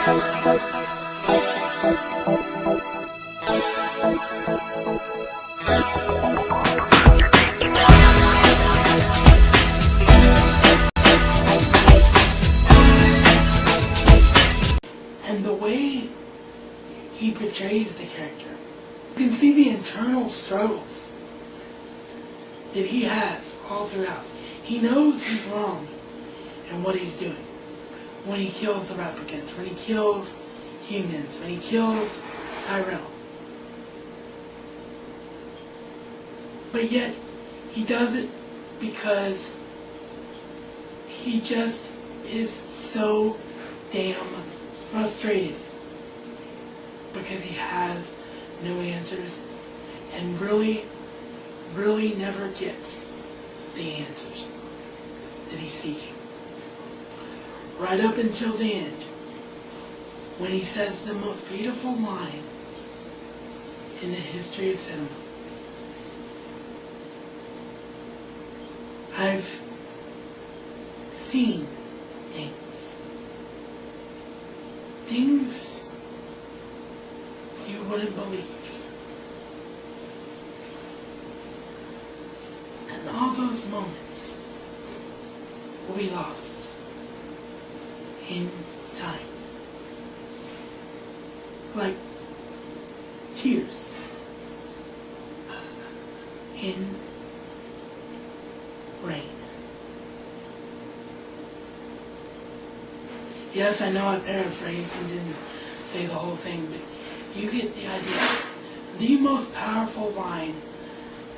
And the way he portrays the character, you can see the internal struggles that he has all throughout. He knows he's wrong in what he's doing. When he kills the replicants, when he kills humans, when he kills Tyrell. But yet, he does it because he just is so damn frustrated. Because he has no answers and really never gets the answers that he's seeking. Right up until the end, when he says the most beautiful line in the history of cinema. I've seen things you wouldn't believe. And all those moments will be lost in time. Like tears in rain. Yes, I know I paraphrased and didn't say the whole thing, but you get the idea. The most powerful line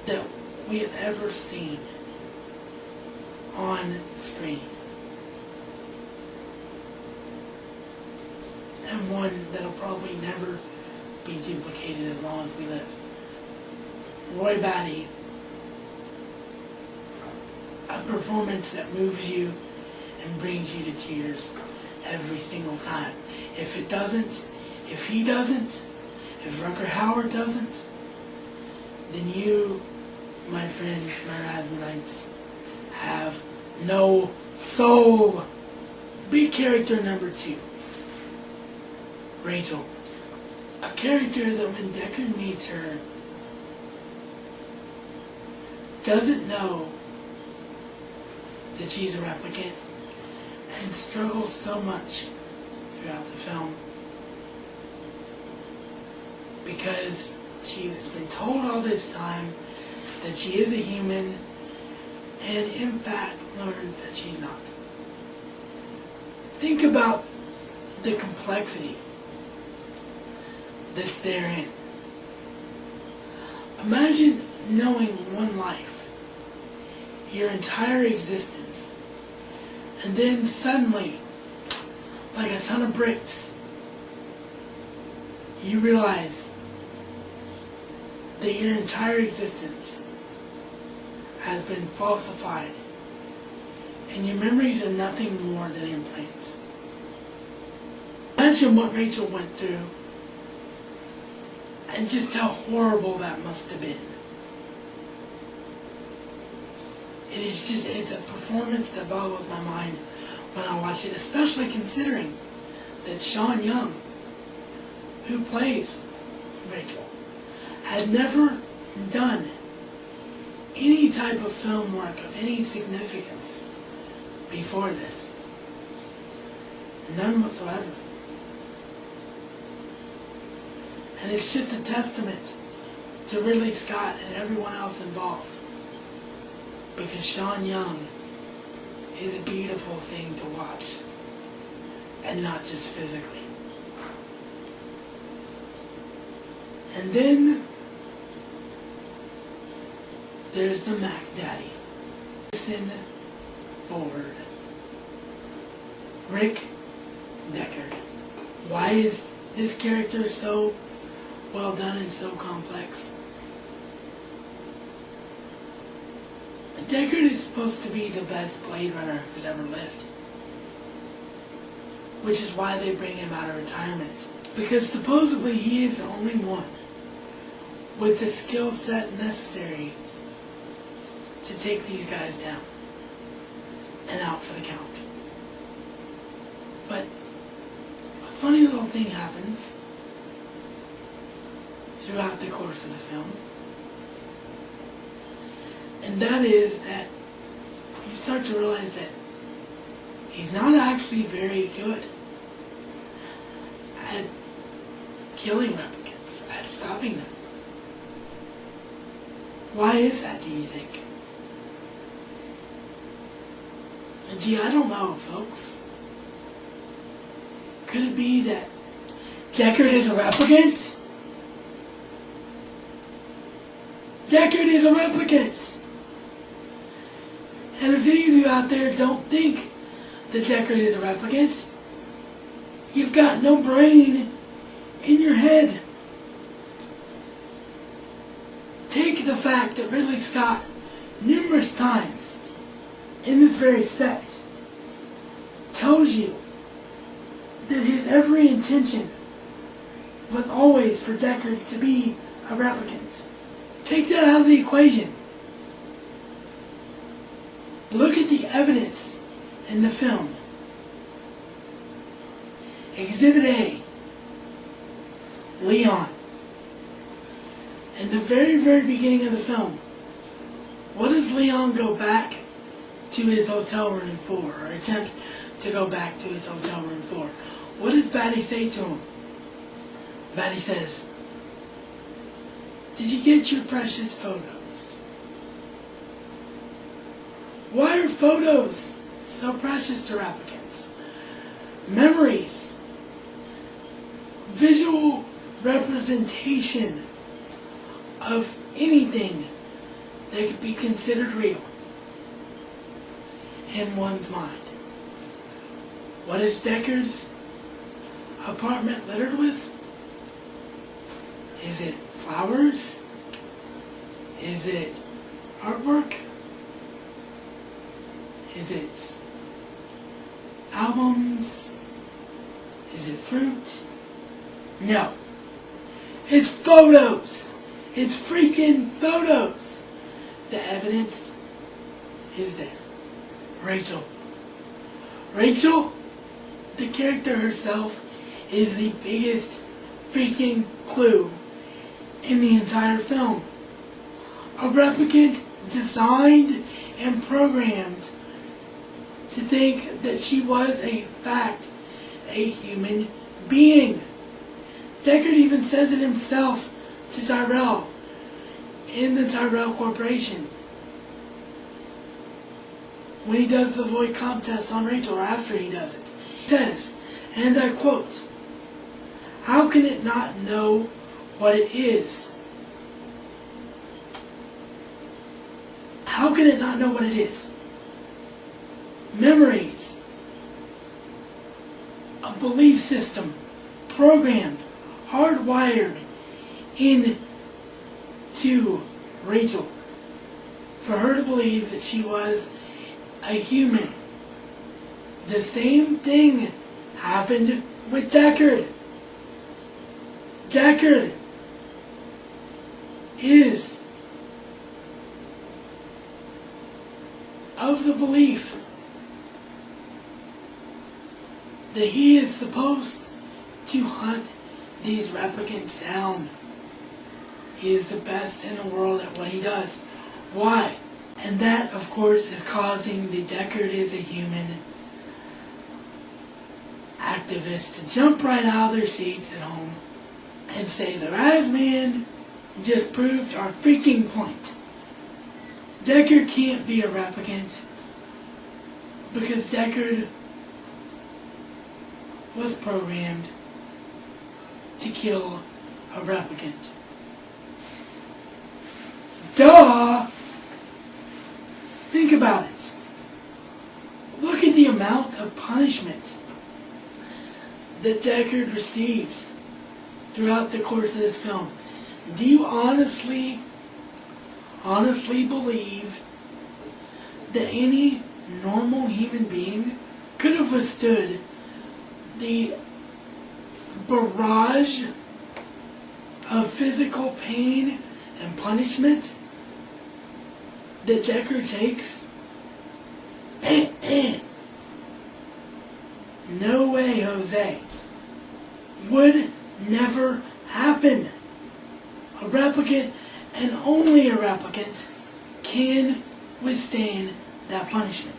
that we have ever seen on screen. And one that'll probably never be duplicated as long as we live. Roy Batty, a performance that moves you and brings you to tears every single time. If it doesn't, if he doesn't, if Rutger Hauer doesn't, then you, my friends, my Rasmanites, have no soul. Big character number 2. Rachel. A character that when Derkard meets her, doesn't know that she's a replicant and struggles so much throughout the film because she's been told all this time that she is a human and in fact learns that she's not. Think about the complexity that's therein. Imagine knowing one life, your entire existence, and then suddenly, like a ton of bricks, you realize that your entire existence has been falsified and your memories are nothing more than implants. Imagine what Rachel went through and just how horrible that must have been. It's a performance that boggles my mind when I watch it, especially considering that Sean Young, who plays Rachel, had never done any type of film work of any significance before this. None whatsoever. And it's just a testament to Ridley Scott and everyone else involved. Because Sean Young is a beautiful thing to watch. And not just physically. And then there's the Mac Daddy. Listen forward. Rick Derkard. Why is this character so well done and so complex? Derkard is supposed to be the best Blade Runner who's ever lived. Which is why they bring him out of retirement. Because supposedly he is the only one with the skill set necessary to take these guys down and out for the count. But funny little thing happens throughout the course of the film. And that is that you start to realize that he's not actually very good at killing replicants, at stopping them. Why is that, do you think? And gee, I don't know, folks. Could it be that Derkard is a replicant? Derkard is a replicant! And if any of you out there don't think that Derkard is a replicant, you've got no brain in your head. Take the fact that Ridley Scott, numerous times in this very set, tells you that his every intention was always for Derkard to be a replicant. Take that out of the equation. Look at the evidence in the film. Exhibit A, Leon. In the very, very beginning of the film, what does Leon go back to his hotel room for, or attempt to go back to his hotel room for? What does Batty say to him? Batty says, "Did you get your precious photos?" Why are photos so precious to replicants? Memories, visual representation of anything that could be considered real in one's mind. What is Derkard's apartment littered with? Is it flowers? Is it artwork? Is it albums? Is it fruit? No. It's photos. It's freaking photos. The evidence is there. Rachel. Rachel, the character herself, is the biggest freaking clue in the entire film. A replicant designed and programmed to think that she was, in fact, a human being. Derkard even says it himself to Tyrell in the Tyrell Corporation when he does the void comp test on Rachel, or after he does it. He says, and I quote, "How can it not know what it is? How can it not know what it is? Memories, a belief system, programmed, hardwired into Rachel for her to believe that she was a human." The same thing happened with Derkard. Derkard is of the belief that he is supposed to hunt these replicants down. He is the best in the world at what he does. Why? And that, of course, is causing the Derkard is a human activists to jump right out of their seats at home and say, the Rise Man just proved our freaking point. Derkard can't be a replicant because Derkard was programmed to kill a replicant. Duh! Think about it. Look at the amount of punishment that Derkard receives throughout the course of this film. Do you honestly believe that any normal human being could have withstood the barrage of physical pain and punishment that Derkard takes? No way, Jose. would never happen. A replicant, and only a replicant, can withstand that punishment.